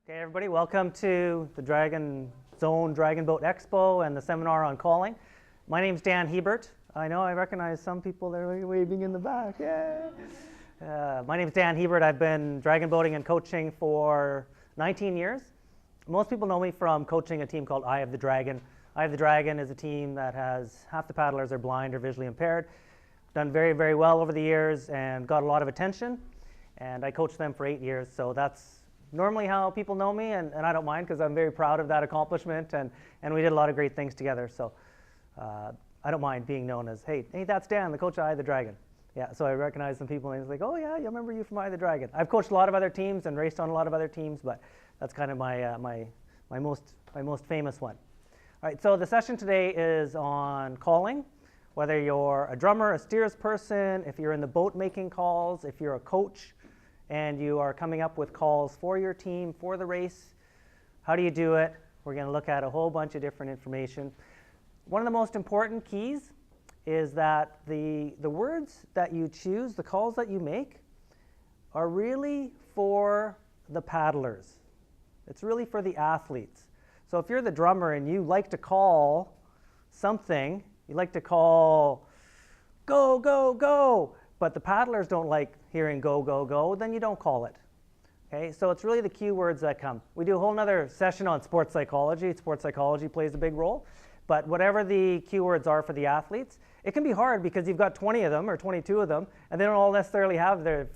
Okay, everybody, welcome to the Dragon Zone Dragon Boat Expo and the seminar on calling. My name's Dan Hiebert. I know I recognize some people that are waving in the back. Yeah. My name's Dan Hiebert. I've been dragon boating and coaching for 19 years. Most people know me from coaching a team called Eye of the Dragon. Eye of the Dragon is a team that has half the paddlers are blind or visually impaired. Done very, very well over the years and got a lot of attention. And I coached them for 8 years, so that's normally how people know me, and I don't mind because I'm very proud of that accomplishment, and we did a lot of great things together. So I don't mind being known as, hey, that's Dan, the coach of Eye of the Dragon. Yeah, so I recognize some people and it's like, oh yeah, I remember you from Eye of the Dragon. I've coached a lot of other teams and raced on a lot of other teams, but that's kind of my most famous one. All right, so the session today is on calling. Whether you're a drummer, a steers person, if you're in the boat making calls, if you're a coach, and you are coming up with calls for your team, for the race. How do you do it? We're going to look at a whole bunch of different information. One of the most important keys is that the words that you choose, the calls that you make, are really for the paddlers. It's really for the athletes. So if you're the drummer and you like to call something, you like to call go, go, go, but the paddlers don't like hearing go, go, go, then you don't call it. Okay, so it's really the cue words that come. We do a whole nother session on sports psychology. Sports psychology plays a big role. But whatever the cue words are for the athletes, it can be hard because you've got 20 of them or 22 of them, and they don't all necessarily have their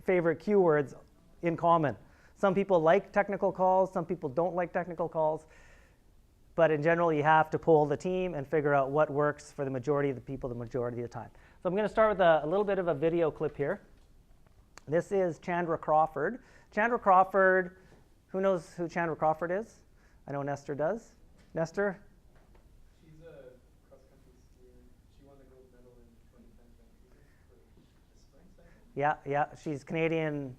favorite cue words in common. Some people like technical calls, some people don't like technical calls. But in general, you have to pull the team and figure out what works for the majority of the people the majority of the time. So I'm going to start with a little bit of a video clip here. This is Chandra Crawford. Chandra Crawford, who knows who Chandra Crawford is? I know Nestor does. Nestor? She's a cross-country skier. She won the gold medal in 2010 Vancouver for the sprint cycle. Yeah, she's Canadian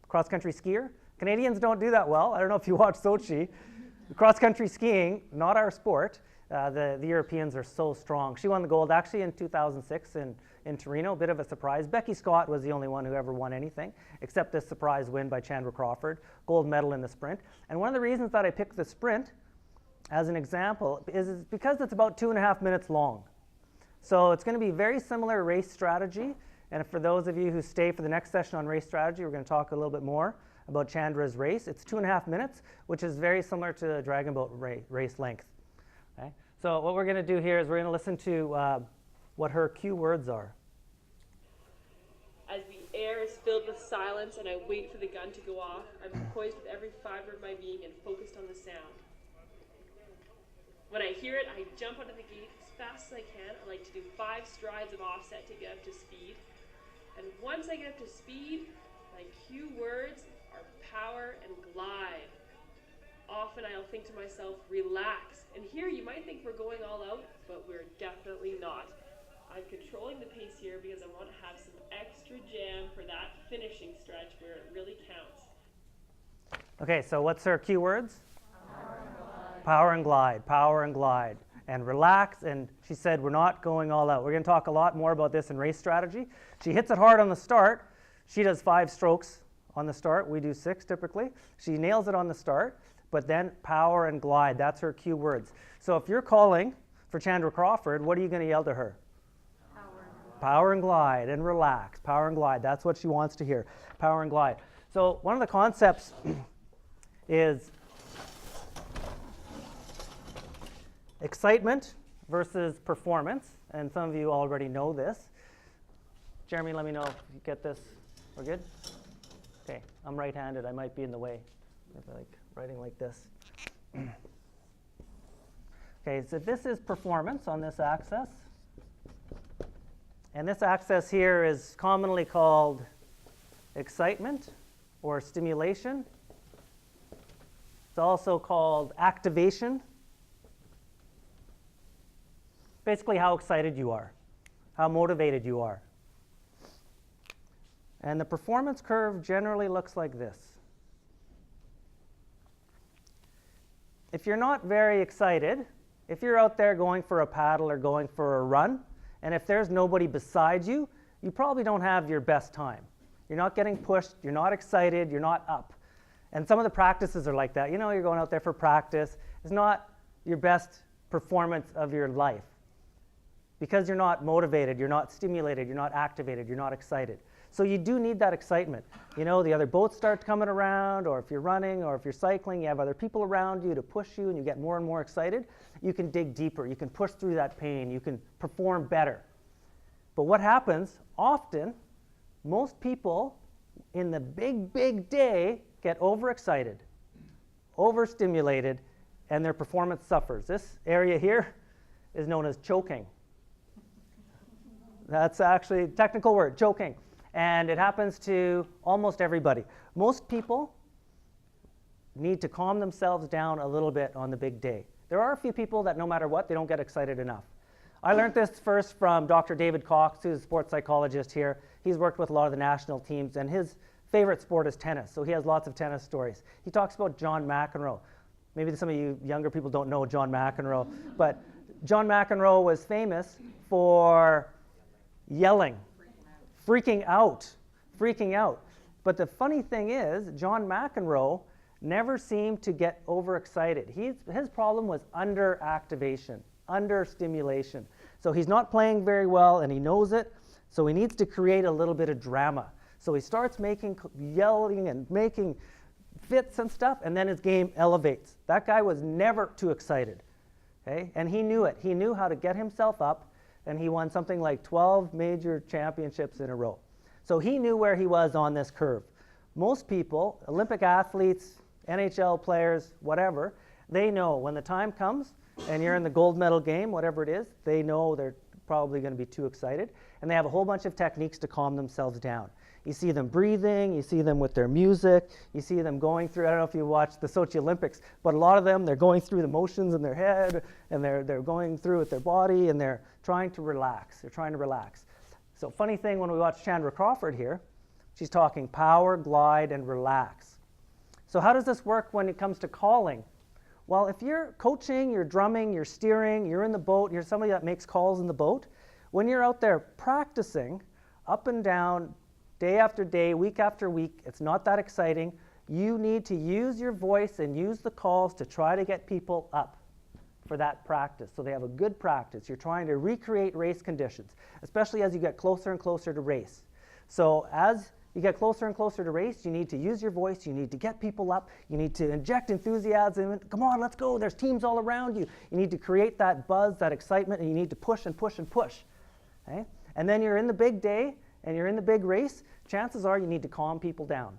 cross-country skier. Canadians don't do that well. I don't know if you watch Sochi. Cross-country skiing, not our sport. The Europeans are so strong. She won the gold actually in 2006 in Torino, a bit of a surprise. Becky Scott was the only one who ever won anything, except this surprise win by Chandra Crawford, gold medal in the sprint. And one of the reasons that I picked the sprint as an example is because it's about 2.5 minutes long. So it's going to be very similar race strategy. And for those of you who stay for the next session on race strategy, we're going to talk a little bit more about Chandra's race. It's 2.5 minutes, which is very similar to the dragon boat race length. Okay? So what we're going to do here is we're going to listen to what her cue words are. As the air is filled with silence and I wait for the gun to go off, I'm poised with every fiber of my being and focused on the sound. When I hear it, I jump onto the gate as fast as I can. I like to do 5 strides of offset to get up to speed. And once I get up to speed, my cue words are power and glide. Often I'll think to myself, relax. And here you might think we're going all out, but we're definitely not. I'm controlling the pace here because I want to have some extra jam for that finishing stretch where it really counts. Okay, so what's her cue words? Power and glide, power and glide. And relax, and she said we're not going all out. We're going to talk a lot more about this in race strategy. She hits it hard on the start. She does 5 strokes on the start. We do 6 typically. She nails it on the start, but then power and glide, that's her cue words. So if you're calling for Chandra Crawford, what are you going to yell to her? Power and glide, and relax, power and glide. That's what she wants to hear, power and glide. So one of the concepts is excitement versus performance, and some of you already know this. Jeremy, let me know if you get this. We're good? Okay, I'm right-handed. I might be in the way. Maybe like writing like this. Okay, so this is performance on this axis. And this axis here is commonly called excitement or stimulation. It's also called activation. Basically how excited you are, how motivated you are. And the performance curve generally looks like this. If you're not very excited, if you're out there going for a paddle or going for a run, and if there's nobody beside you, you probably don't have your best time. You're not getting pushed, you're not excited, you're not up. And some of the practices are like that. You know, you're going out there for practice. It's not your best performance of your life because you're not motivated, you're not stimulated, you're not activated, you're not excited. So you do need that excitement. You know, the other boats start coming around, or if you're running, or if you're cycling, you have other people around you to push you, and you get more and more excited. You can dig deeper. You can push through that pain. You can perform better. But what happens often, most people in the big, big day get overexcited, overstimulated, and their performance suffers. This area here is known as choking. That's actually a technical word, choking. And it happens to almost everybody. Most people need to calm themselves down a little bit on the big day. There are a few people that no matter what, they don't get excited enough. I learned this first from Dr. David Cox, who's a sports psychologist here. He's worked with a lot of the national teams, and his favorite sport is tennis, so he has lots of tennis stories. He talks about John McEnroe. Maybe some of you younger people don't know John McEnroe, but John McEnroe was famous for yelling, freaking out. But the funny thing is, John McEnroe never seemed to get overexcited. His problem was underactivation, understimulation. So he's not playing very well, and he knows it, so he needs to create a little bit of drama. So he starts yelling and making fits and stuff, and then his game elevates. That guy was never too excited, okay? And he knew it. He knew how to get himself up, and he won something like 12 major championships in a row. So he knew where he was on this curve. Most people, Olympic athletes, NHL players, whatever, they know when the time comes and you're in the gold medal game, whatever it is, they know they're probably going to be too excited, and they have a whole bunch of techniques to calm themselves down. You see them breathing, you see them with their music, you see them going through, I don't know if you watch the Sochi Olympics, but a lot of them, they're going through the motions in their head, and they're going through with their body, and they're trying to relax. So funny thing, when we watch Chandra Crawford here, she's talking power, glide, and relax. So how does this work when it comes to calling? Well, if you're coaching, you're drumming, you're steering, you're in the boat, you're somebody that makes calls in the boat, when you're out there practicing up and down, day after day, week after week, it's not that exciting. You need to use your voice and use the calls to try to get people up for that practice, so they have a good practice. You're trying to recreate race conditions, especially as you get closer and closer to race. So as you get closer and closer to race, you need to use your voice, you need to get people up, you need to inject enthusiasm. Come on, let's go, there's teams all around you. You need to create that buzz, that excitement, and you need to push and push and push. Okay? And then you're in the big day, and you're in the big race, chances are you need to calm people down.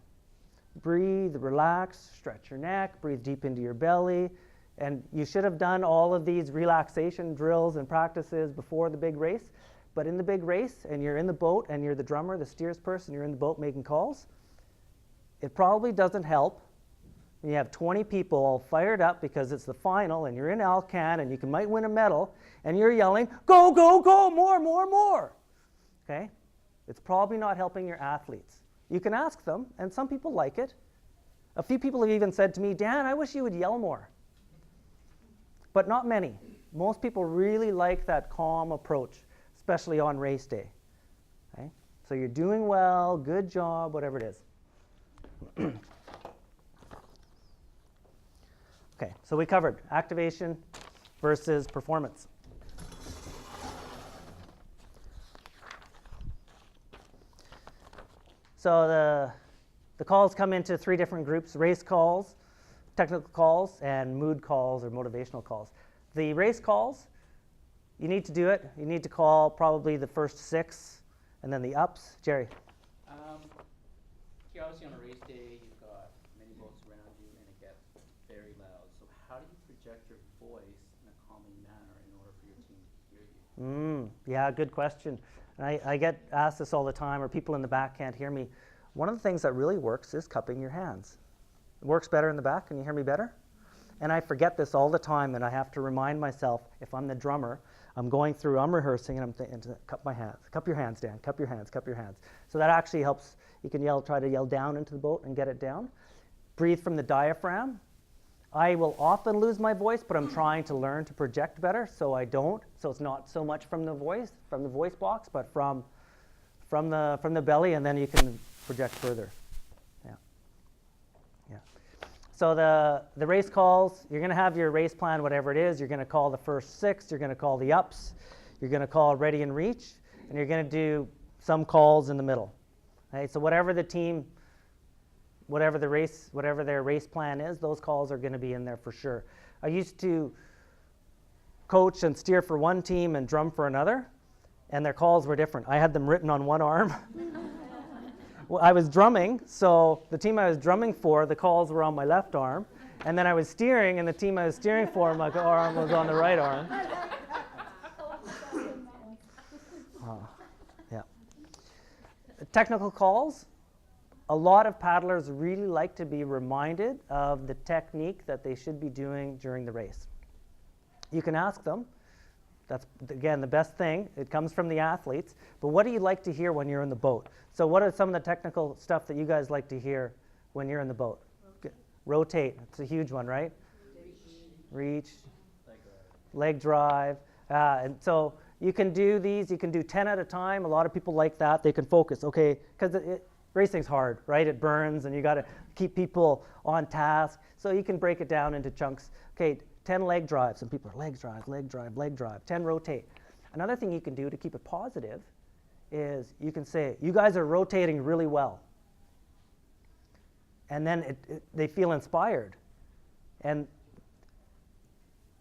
Breathe, relax, stretch your neck, breathe deep into your belly. And you should have done all of these relaxation drills and practices before the big race. But in the big race, and you're in the boat, and you're the drummer, the steers person, you're in the boat making calls, it probably doesn't help when you have 20 people all fired up because it's the final, and you're in Alcan, and you might win a medal, and you're yelling, go, go, go, more, more, more. Okay? It's probably not helping your athletes. You can ask them, and some people like it. A few people have even said to me, Dan, I wish you would yell more. But not many. Most people really like that calm approach, especially on race day. Okay? So you're doing well, good job, whatever it is. Okay, so we covered activation versus performance. So the calls come into three different groups: race calls, technical calls, and mood calls or motivational calls. The race calls, you need to do it. You need to call probably the first 6 and then the ups. Jerry. Here, obviously on a race day, you've got many boats around you and it gets very loud. So how do you project your voice in a calming manner in order for your team to hear you? Yeah, good question. And I get asked this all the time, or people in the back can't hear me. One of the things that really works is cupping your hands. It works better in the back. Can you hear me better? And I forget this all the time, and I have to remind myself, if I'm the drummer, I'm rehearsing, and I'm thinking, cup my hands. Cup your hands, Dan. Cup your hands, cup your hands. So that actually helps. You can try to yell down into the boat and get it down. Breathe from the diaphragm. I will often lose my voice, but I'm trying to learn to project better, so I don't. So it's not so much from the voice box, but from the belly, and then you can project further. Yeah. So the race calls, you're going to have your race plan, whatever it is. You're going to call the first 6. You're going to call the ups. You're going to call ready and reach. And you're going to do some calls in the middle. Right? So whatever the team, whatever their race plan is, those calls are going to be in there for sure. I used to coach and steer for one team and drum for another, and their calls were different. I had them written on one arm. Well, I was drumming, so the team I was drumming for, the calls were on my left arm, and then I was steering, and the team I was steering for, my arm was on the right arm. Yeah. Technical calls. A lot of paddlers really like to be reminded of the technique that they should be doing during the race. You can ask them. That's, again, the best thing. It comes from the athletes. But what do you like to hear when you're in the boat? So what are some of the technical stuff that you guys like to hear when you're in the boat? Rotate. It's a huge one, right? Reach. Leg drive. And so you can do these. You can do 10 at a time. A lot of people like that. They can focus. Okay, because racing's hard, right? It burns, and you got to keep people on task. So you can break it down into chunks. Okay, 10 leg drives, and people are leg drive, leg drive, leg drive. 10 rotate. Another thing you can do to keep it positive is you can say, you guys are rotating really well. And then they feel inspired. And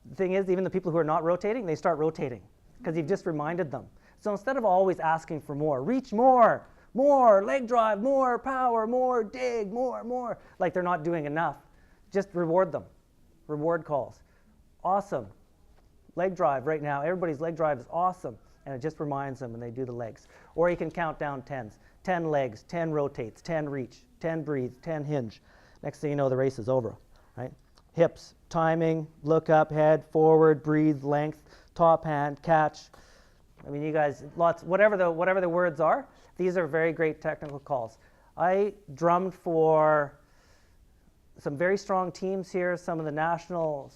the thing is, even the people who are not rotating, they start rotating because you've just reminded them. So instead of always asking for more, reach more, leg drive, more power, more dig, more, like they're not doing enough, just reward them. Reward calls. Awesome. Leg drive right now. Everybody's leg drive is awesome. And it just reminds them, and they do the legs. Or you can count down 10s. 10 legs, 10 rotates, 10 reach, 10 breathe, 10 hinge. Next thing you know, the race is over, right? Hips, timing, look up, head, forward, breathe, length, top hand, catch. I mean, you guys, lots, whatever the words are, these are very great technical calls. I drummed for some very strong teams here, some of the national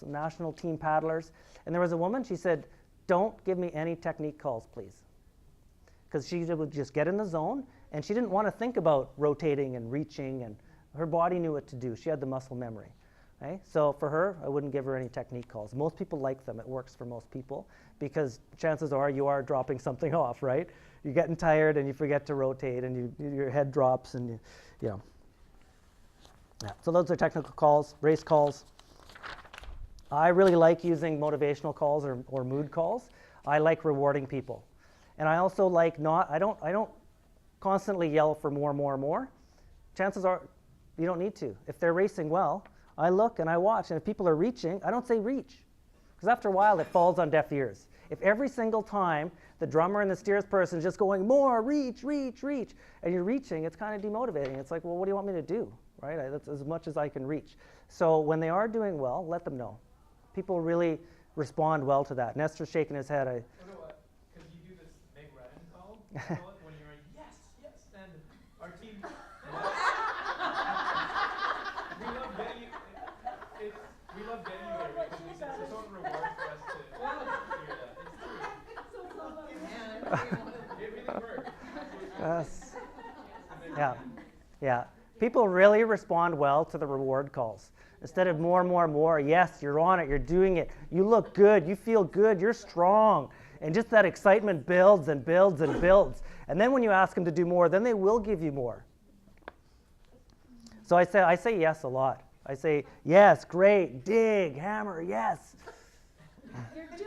team paddlers. And there was a woman, she said, don't give me any technique calls, please. Because she would just get in the zone, and she didn't want to think about rotating and reaching, and her body knew what to do. She had the muscle memory. Okay? So for her, I wouldn't give her any technique calls. Most people like them. It works for most people because chances are you are dropping something off, right? You're getting tired, and you forget to rotate, and your head drops, and you know. Yeah. So those are technical calls, race calls. I really like using motivational calls or mood calls. I like rewarding people. And I also like I don't constantly yell for more. Chances are you don't need to. If they're racing well, I look and I watch, and if people are reaching, I don't say reach. Because after a while it falls on deaf ears. If every single time the drummer and the steers person is just going more, reach, and you're reaching, it's kind of demotivating. It's like, well, what do you want me to do? Right? That's as much as I can reach. So when they are doing well, let them know. People really respond well to that. Nestor's shaking his head. Because you do this Meg Ryan call, when you're like, yes, and our team, we love getting you there because it's its own reward for us to hear that. It's true. It really works. Yes. Yeah. People really respond well to the reward calls. Instead of more, yes, you're on it, you're doing it, you look good, you feel good, you're strong. And just that excitement builds and builds and builds. And then when you ask them to do more, then they will give you more. So I say yes a lot. I say, yes, great, dig, hammer, yes.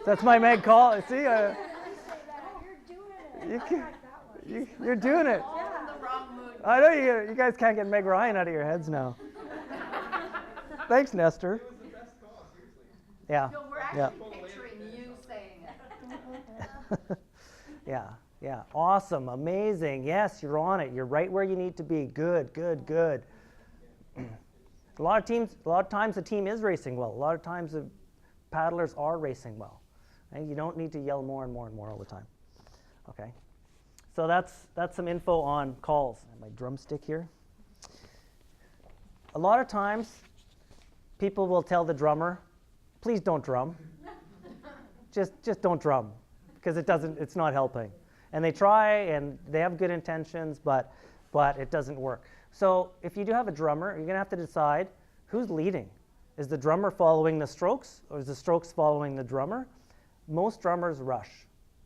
That's my Meg call. See? You're doing it. I know you guys can't get Meg Ryan out of your heads now. Thanks, Nestor. It was the best call, seriously. Yeah. No, we're actually picturing you saying it. Yeah. Awesome. Amazing. Yes, you're on it. You're right where you need to be. Good. A lot of times the team is racing well. A lot of times the paddlers are racing well. And you don't need to yell more and more all the time. Okay. So that's some info on calls. My drumstick here. A lot of times people will tell the drummer, please don't drum. just don't drum, because it's not helping. And they try, and they have good intentions, but it doesn't work. So if you do have a drummer, you're going to have to decide, Who's leading? Is the drummer following the strokes, or is the strokes following the drummer? Most drummers rush.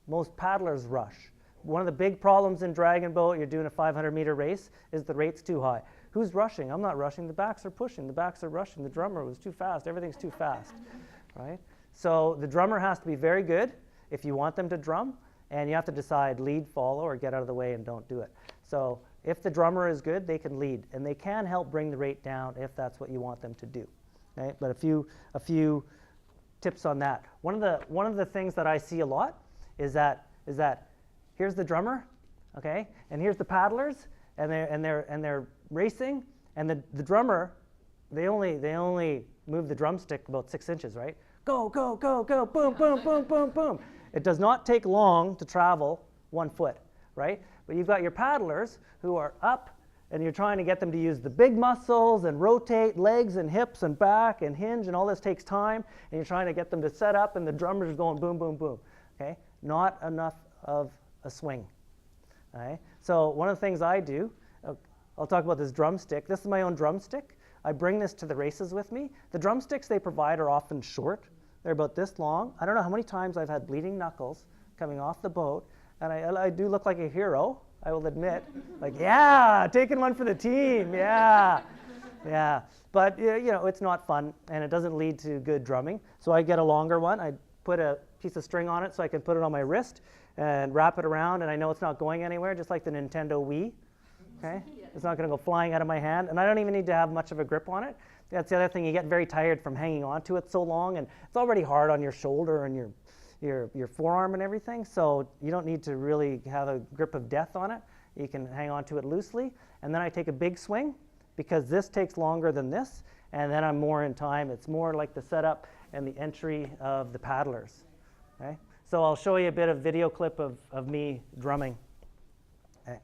Most paddlers rush. One of the big problems in dragon boat, you're doing a 500-meter race, is the rate's too high. Who's rushing? I'm not rushing. The backs are pushing. The backs are rushing. The drummer was too fast. Everything's too fast, right? So the drummer has to be very good if you want them to drum, and you have to decide lead, follow, or get out of the way and don't do it. So if the drummer is good, they can lead, and they can help bring the rate down if that's what you want them to do. Okay? But a few tips on that. One of the things that I see a lot is that here's the drummer, okay, and here's the paddlers, and they're racing, and the drummer, they only move the drumstick about 6 inches, right? Go, go, go, go, boom, boom, boom, boom, boom. It does not take long to travel 1 foot, right? But you've got your paddlers who are up, and you're trying to get them to use the big muscles and rotate legs and hips and back and hinge, and all this takes time, and you're trying to get them to set up, and the drummer's going boom, boom, boom, okay? Not enough of a swing, all right? So one of the things I do, I'll talk about this drumstick. This is my own drumstick. I bring this to the races with me. The drumsticks they provide are often short. They're about this long. I don't know how many times I've had bleeding knuckles coming off the boat, and I do look like a hero, I will admit. Like, yeah, taking one for the team, yeah. Yeah, but you know, it's not fun, and it doesn't lead to good drumming. So I get a longer one. I put a piece of string on it so I can put it on my wrist and wrap it around, and I know it's not going anywhere, just like the Nintendo Wii. Okay? It's not going to go flying out of my hand, and I don't even need to have much of a grip on it. That's the other thing. You get very tired from hanging on to it so long, and it's already hard on your shoulder and your forearm and everything, so you don't need to really have a grip of death on it. You can hang on to it loosely, and then I take a big swing because this takes longer than this, and then I'm more in time. It's more like the setup and the entry of the paddlers. Okay? So I'll show you a bit of video clip of me drumming. Okay.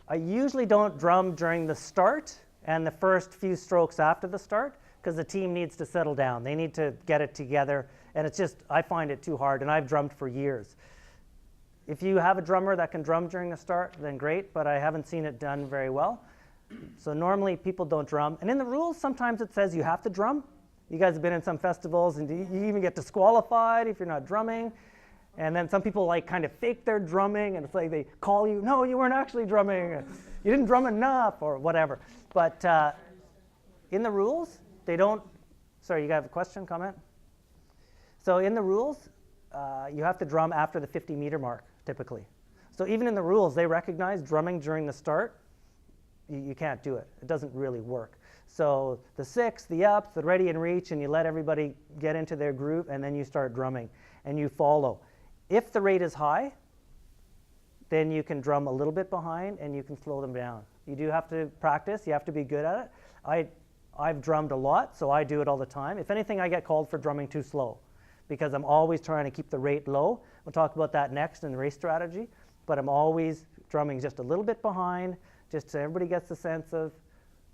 I usually don't drum during the start and the first few strokes after the start because the team needs to settle down. They need to get it together, and it's just, I find it too hard, and I've drummed for years. If you have a drummer that can drum during the start, then great, but I haven't seen it done very well. So normally people don't drum. And in the rules, sometimes it says you have to drum. You guys have been in some festivals, and you even get disqualified if you're not drumming. And then some people like kind of fake their drumming, and it's like they call you, no, you weren't actually drumming. You didn't drum enough, or whatever. But in the rules, they don't, sorry, you have a question, comment? So in the rules, you have to drum after the 50-meter mark, typically. So even in the rules, they recognize drumming during the start. You can't do it. It doesn't really work. So the 6, the ups, the ready and reach, and you let everybody get into their groove, and then you start drumming, and you follow. If the rate is high, then you can drum a little bit behind, and you can slow them down. You do have to practice. You have to be good at it. I've drummed a lot, so I do it all the time. If anything, I get called for drumming too slow because I'm always trying to keep the rate low. We'll talk about that next in the race strategy, but I'm always drumming just a little bit behind, just so everybody gets the sense of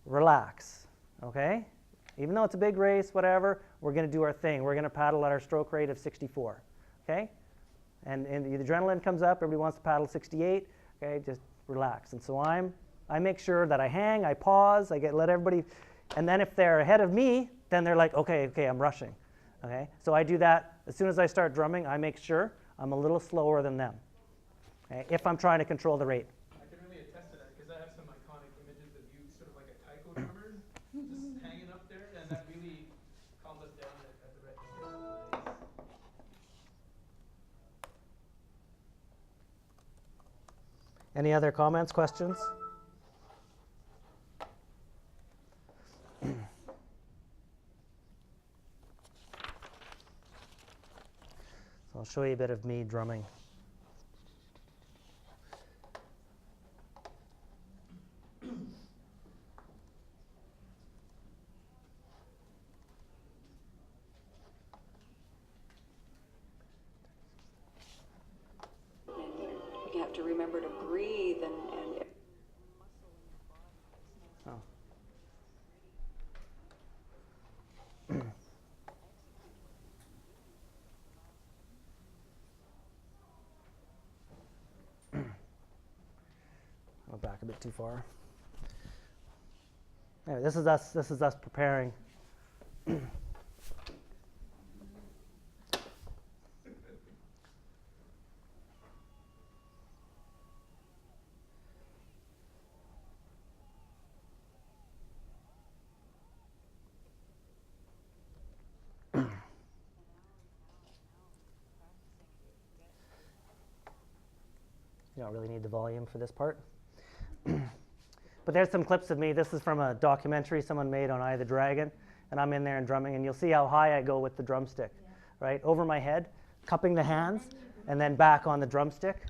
relax, okay? Even though it's a big race, whatever, we're going to do our thing. We're going to paddle at our stroke rate of 64, okay? And the adrenaline comes up, everybody wants to paddle 68, okay? Just relax. And so I make sure that I hang, I pause, let everybody, and then if they're ahead of me, then they're like, okay, I'm rushing, okay? So I do that as soon as I start drumming. I make sure I'm a little slower than them, okay? If I'm trying to control the rate. I can really attest to that because I have some iconic images of you sort of like a taiko drummer just hanging up there, and that really calmed us down at the red race. Any other comments, questions? So I'll show you a bit of me drumming. You have to remember to breathe and Oh. Go back a bit too far. Anyway, this is us. This is us preparing. You don't really need the volume for this part. But there's some clips of me. This is from a documentary someone made on Eye of the Dragon, and I'm in there and drumming, and you'll see how high I go with the drumstick, right? Over my head, cupping the hands, and then back on the drumstick.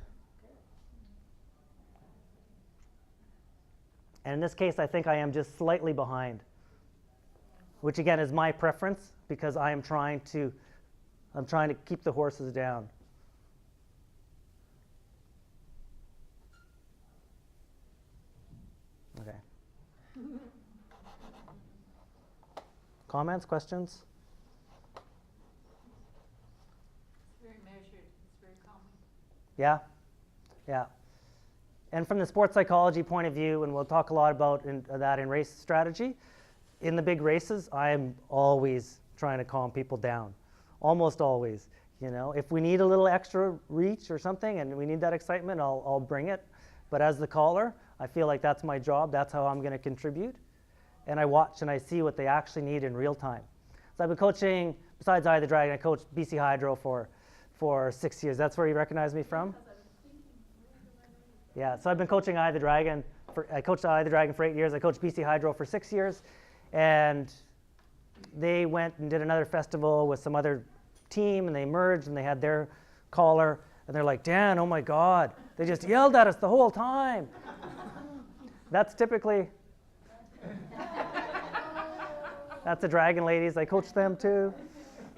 And in this case, I think I am just slightly behind, which again is my preference because I'm trying to keep the horses down. Okay. Comments, questions? It's very measured, it's very calming. Yeah, yeah. And from the sports psychology point of view, and we'll talk a lot about that in race strategy, in the big races, I'm always trying to calm people down, almost always. You know, if we need a little extra reach or something and we need that excitement, I'll bring it. But as the caller, I feel like that's my job. That's how I'm going to contribute. And I watch and I see what they actually need in real time. So I've been coaching, besides Eye of the Dragon, I coached BC Hydro for 6 years. That's where you recognize me from? Yeah, so I've been coaching Eye of the Dragon. I coached Eye of the Dragon for 8 years. I coached BC Hydro for 6 years. And they went and did another festival with some other team, and they merged, and they had their caller. And they're like, Dan, oh my God. They just yelled at us the whole time. That's typically, that's the Dragon ladies. I coach them too.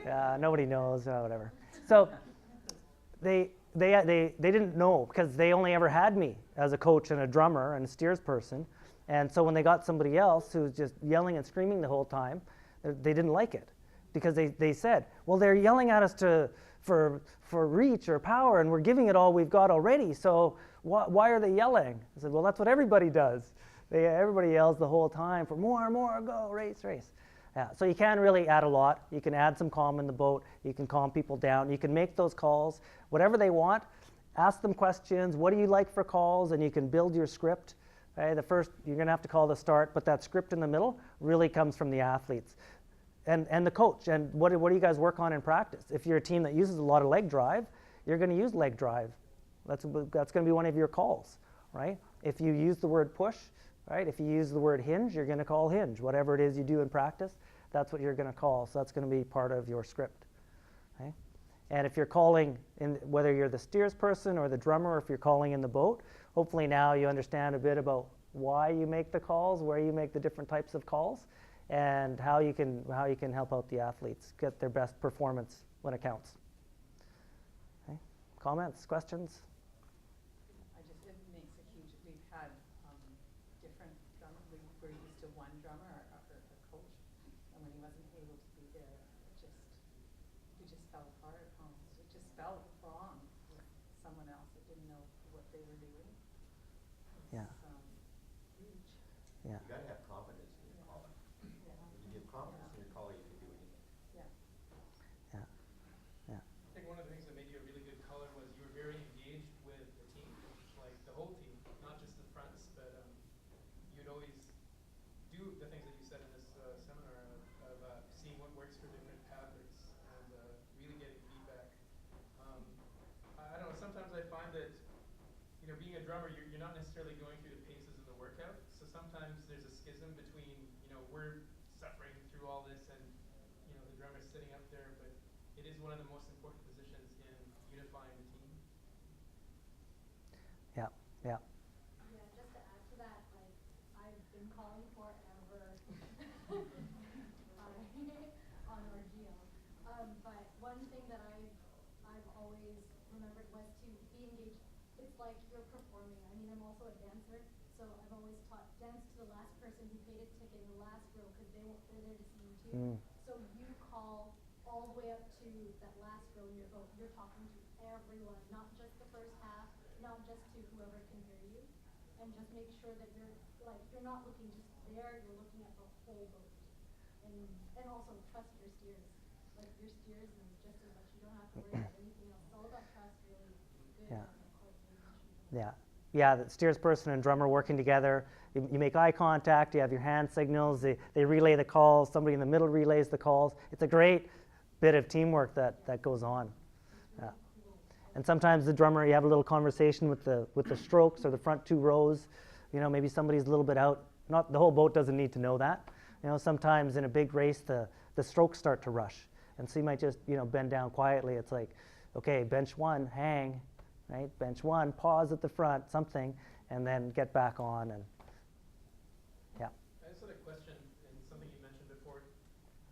Yeah, nobody knows, whatever. So they didn't know because they only ever had me as a coach and a drummer and a steers person. And so when they got somebody else who was just yelling and screaming the whole time, they didn't like it because they said, well, they're yelling at us for reach or power, and we're giving it all we've got already. So why are they yelling? I said, well, that's what everybody does. Everybody yells the whole time for more, go, race. Yeah, so you can really add a lot. You can add some calm in the boat. You can calm people down. You can make those calls, whatever they want. Ask them questions. What do you like for calls? And you can build your script. Okay, the first, you're going to have to call the start, but that script in the middle really comes from the athletes and the coach. And what do you guys work on in practice? If you're a team that uses a lot of leg drive, you're going to use leg drive. That's going to be one of your calls, right? If you use the word push, right? If you use the word hinge, you're going to call hinge. Whatever it is you do in practice, that's what you're going to call. So that's going to be part of your script. Okay? And if you're calling, whether you're the steers person or the drummer, or if you're calling in the boat, hopefully now you understand a bit about why you make the calls, where you make the different types of calls, and how you can help out the athletes get their best performance when it counts. Okay? Comments, questions? It makes a huge, we've had different drummers, we're used to one drummer, or a coach, and when he wasn't able to be there, we just fell apart. It just felt wrong with someone else that didn't know what they were doing. Yeah. Huge. Yeah. You got to have confidence in your caller. Yeah. If you give confidence in your caller, you can do anything. Yeah. Yeah. Yeah. I think one of the things that made you a really good caller was you were very engaged with the team, like the whole team, not just the fronts, but you'd always do the things that you said in this seminar of seeing what works for different pathways and really getting feedback. I don't know, sometimes I find that, you know, being a drummer, you're not necessarily going through the paces of the workout, so sometimes there's a schism between, you know, we're suffering through all this and, you know, the drummer's sitting up there, but it is one of the most important positions in unifying the team. Yeah. Yeah. Yeah, just to add to that, like, I've been calling forever on Ordeal. But one thing that I've always remembered was to be engaged. It's like you're performing. I mean, I'm also a dancer, so I've always taught dance to the last person who paid a ticket in the last row because they're there to see you too. So you call all the way up to that last row in your boat. You're talking to everyone, not just the first half, not just to whoever can hear you, and just make sure that you're not looking just there you're looking at the whole boat. And also trust your steers. Like your steers is just as much, you don't have to worry about anything else. It's all about trust, really good Yeah. coordination. Yeah. Yeah, the steersperson and drummer working together. You make eye contact, you have your hand signals, they relay the calls, somebody in the middle relays the calls. It's a great bit of teamwork that goes on. Yeah. And sometimes the drummer, you have a little conversation with the strokes or the front two rows. You know, maybe somebody's a little bit out. Not the whole boat doesn't need to know that. You know, sometimes in a big race the strokes start to rush. And so you might just, bend down quietly. It's like, okay, bench one, hang, right? Bench one, pause at the front, something, and then get back on. And yeah. I just had a question, and something you mentioned before,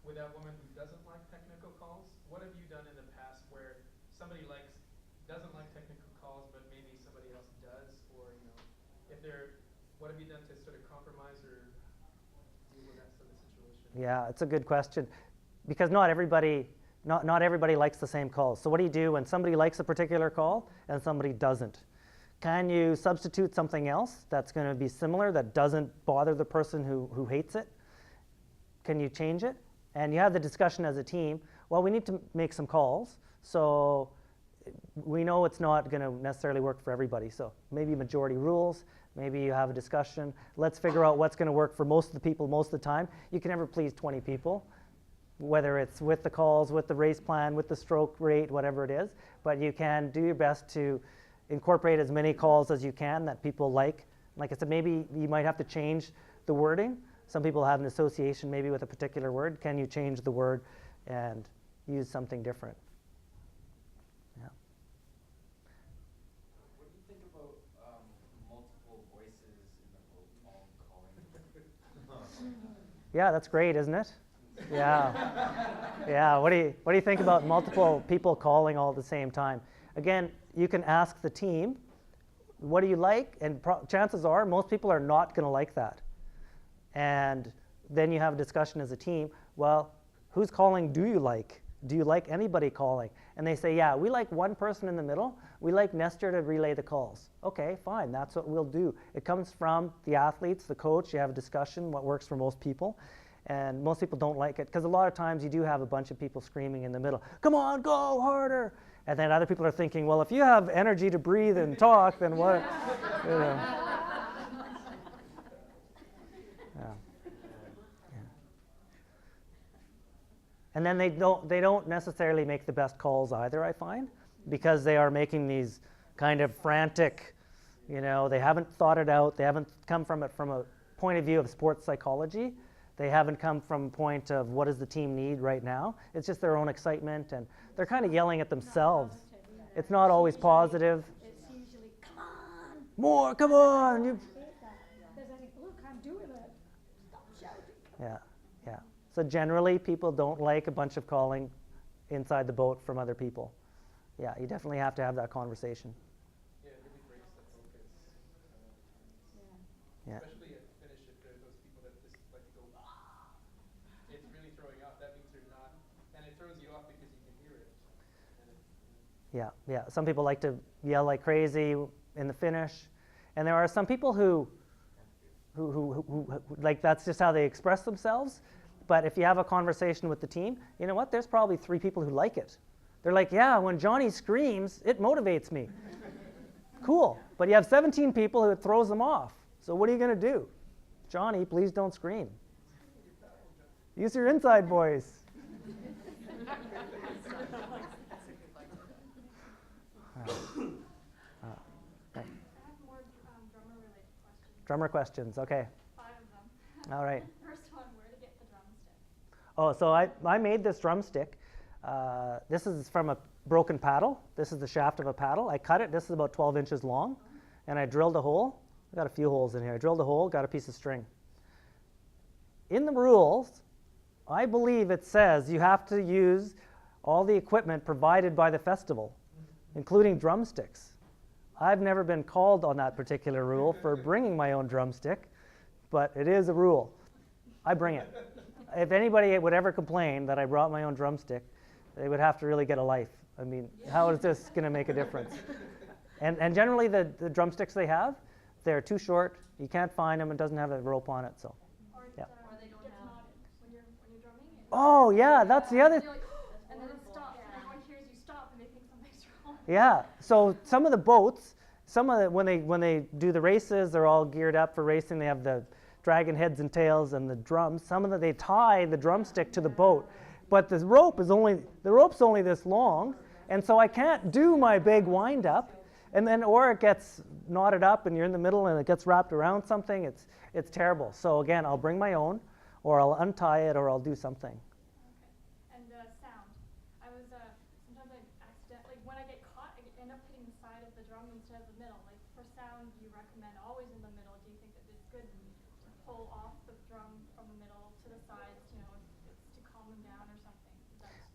with that woman who doesn't like technical calls. What have you done in the past where somebody doesn't like technical calls, but maybe somebody else does, or what have you done to sort of compromise or deal with that sort of situation? Yeah, it's a good question, because not everybody likes the same calls. So what do you do when somebody likes a particular call and somebody doesn't? Can you substitute something else that's going to be similar, that doesn't bother the person who hates it? Can you change it? And you have the discussion as a team. Well, we need to make some calls, so we know it's not going to necessarily work for everybody. So maybe majority rules. Maybe you have a discussion. Let's figure out what's going to work for most of the people most of the time. You can never please 20 people, whether it's with the calls, with the race plan, with the stroke rate, whatever it is. But you can do your best to incorporate as many calls as you can that people like. Like I said, maybe you might have to change the wording. Some people have an association maybe with a particular word. Can you change the word and use something different? Yeah. What do you think about multiple voices in the boat all calling? Yeah, that's great, isn't it? Yeah. Yeah. What do you think about multiple people calling all at the same time? Again, you can ask the team, what do you like? And chances are most people are not going to like that. And then you have a discussion as a team. Well, whose calling do you like? Do you like anybody calling? And they say, yeah, we like one person in the middle. We like Nestor to relay the calls. Okay, fine, that's what we'll do. It comes from the athletes, the coach. You have a discussion, what works for most people. And most people don't like it, because a lot of times you do have a bunch of people screaming in the middle, come on, go harder. And then other people are thinking, well, if you have energy to breathe and talk, then what? You know. Yeah. Yeah. And then they don't necessarily make the best calls either, I find, because they are making these kind of frantic, they haven't thought it out. They haven't come from it from a point of view of sports psychology. They haven't come from a point of what does the team need right now. It's just their own excitement, and they're kind of yelling at themselves. It's not always positive. It's usually, come on. More, come on. There's like, look, I'm doing it. Stop shouting. Yeah, yeah. So generally, people don't like a bunch of calling inside the boat from other people. Yeah, you definitely have to have that conversation. Yeah, it really breaks the focus. Yeah. Especially at finish, if there are those people that just like to go, it's really throwing off. That means they're not, and it throws you off because you can hear it. Yeah, yeah. Some people like to yell like crazy in the finish, and there are some people who like that's just how they express themselves. But if you have a conversation with the team, you know what? There's probably 3 people who like it. They're like, yeah, when Johnny screams, it motivates me. Cool. But you have 17 people who it throws them off. So what are you going to do? Johnny, please don't scream. Use your inside voice. I have more drummer-related questions. Drummer questions, okay. 5 of them. All right. First one, where to get the drumstick? Oh, so I made this drumstick. This is from a broken paddle. This is the shaft of a paddle. I cut it. This is about 12 inches long. And I drilled a hole. I got a few holes in here. I drilled a hole, got a piece of string. In the rules, I believe it says you have to use all the equipment provided by the festival, including drumsticks. I've never been called on that particular rule for bringing my own drumstick, but it is a rule. I bring it. If anybody would ever complain that I brought my own drumstick, they would have to really get a life. I mean, how is this going to make a difference? And generally the drumsticks they have, they're too short. You can't find them. It doesn't have a rope on it. So Oh yeah, that's the other. You're like, and then it stops, and everyone hears you stop, and they think something's wrong. Yeah. So some of the boats, when they do the races, they're all geared up for racing. They have the dragon heads and tails and the drums. Some of them they tie the drumstick to the boat, but the rope's only this long, and so I can't do my big wind up. And then, or it gets knotted up and you're in the middle and it gets wrapped around something. It's terrible. So again, I'll bring my own, or I'll untie it, or I'll do something. Okay. And sound. I was sometimes I accidentally, when I get caught, I end up hitting the side of the drum instead of the middle. Like for sound, do you recommend always in the middle? Do you think that it's good to pull off the drum from the middle to the sides, it's to calm them down or something?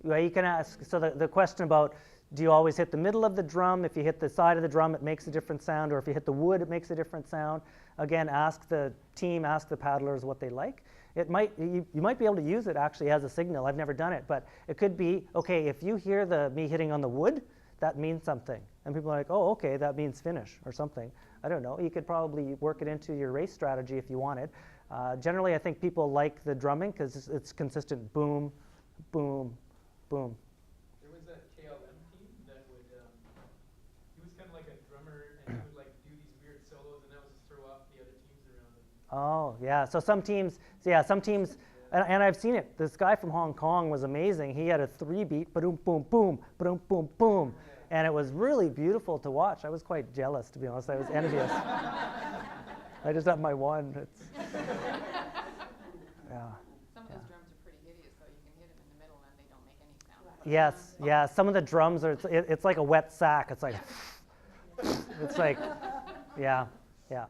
Well, you can ask. So the question about, do you always hit the middle of the drum? If you hit the side of the drum, it makes a different sound. Or if you hit the wood, it makes a different sound. Again, ask the team, ask the paddlers what they like. You might be able to use it actually as a signal. I've never done it, but it could be, okay, if you hear me hitting on the wood, that means something. And people are like, oh, okay, that means finish or something. I don't know. You could probably work it into your race strategy if you wanted. Generally, I think people like the drumming because it's consistent boom, boom, boom. There was a KLM team that would, he was kind of like a drummer, and he would like do these weird solos, and that was to throw off the other teams around him. Oh, yeah. So some teams, and I've seen it. This guy from Hong Kong was amazing. He had a 3-beat, ba-doom, boom, boom, ba-doom, boom, boom. And it was really beautiful to watch. I was quite jealous, to be honest. I was envious. I just have my one. Yeah. Some of those drums are pretty hideous, though. You can hit them in the middle and they don't make any sound. Yes, yeah. Some of the drums are, it's like a wet sack. It's like, yeah, yeah.